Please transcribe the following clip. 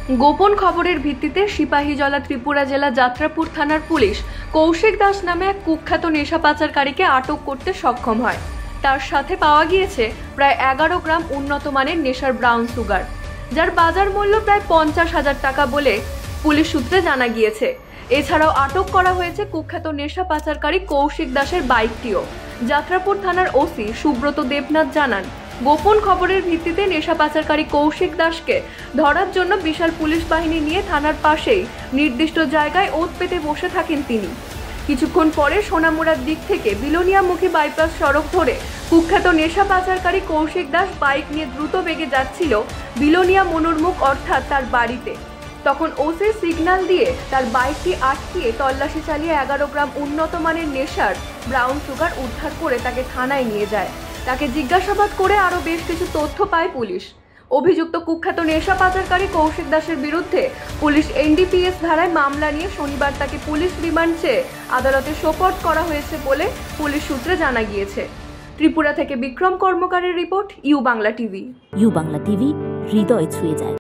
গোপন খবরের ভিত্তিতে সিপাহীজলা ত্রিপুরা জেলা যাত্রাপুর থানার পুলিশ কৌশিক দাস নামে এক কুখ্যাত নেশা পাচারকারীকে আটক করতে সক্ষম হয়। তার সাথে পাওয়া গিয়েছে প্রায় 11 গ্রাম উন্নত মানের নেশার ব্রাউন সুগার, যার বাজার মূল্য প্রায় 50,000 টাকা বলে পুলিশ সূত্রে জানা গিয়েছে। এছাড়াও আটক করা হয়েছে কুখ্যাত নেশা পাচারকারী কৌশিক দাসের বাইকটিও। যাত্রাপুর থানার ওসি সুব্রত দেবনাথ জানান, গোপন খবরের ভিত্তিতে নেশা পাচারকারী কৌশিক দাসকে ধরার জন্য বিশাল পুলিশ বাহিনী নিয়ে থানার পাশেই নির্দিষ্ট জায়গায় ওঁত পেতে বসে থাকেন তিনি। কিছুক্ষণ পরে সোনামুড়ার দিক থেকে বিলোনিয়ামুখী বাইপাস সড়ক ধরে কুখ্যাত নেশা পাচারকারী কৌশিক দাস বাইক নিয়ে দ্রুত বেগে যাচ্ছিল বিলোনিয়া মনোরমুখ অর্থাৎ তার বাড়িতে। তখন ওসি সিগন্যাল দিয়ে তার বাইকটি আটকিয়ে তল্লাশি চালিয়ে 11 গ্রাম উন্নত মানের নেশার ব্রাউন সুগার উদ্ধার করে তাকে থানায় নিয়ে যায়। তাকে জিজ্ঞাসাবাদ করে আরও বেশ কিছু তথ্য পায় পুলিশ। অভিযুক্ত কুখ্যাত নেশা পাচারকারী কৌশিক দাসের বিরুদ্ধে পুলিশ এনডিপিএস ধারায় মামলা নিয়ে শনিবার তাকে পুলিশ রিমান্ড চেয়ে আদালতে সোপর্দ করা হয়েছে বলে পুলিশ সূত্রে জানা গিয়েছে। ত্রিপুরা থেকে বিক্রম কর্মকারের রিপোর্ট, U Bangla TV. U Bangla TV, হৃদয় ছুঁয়ে যায়।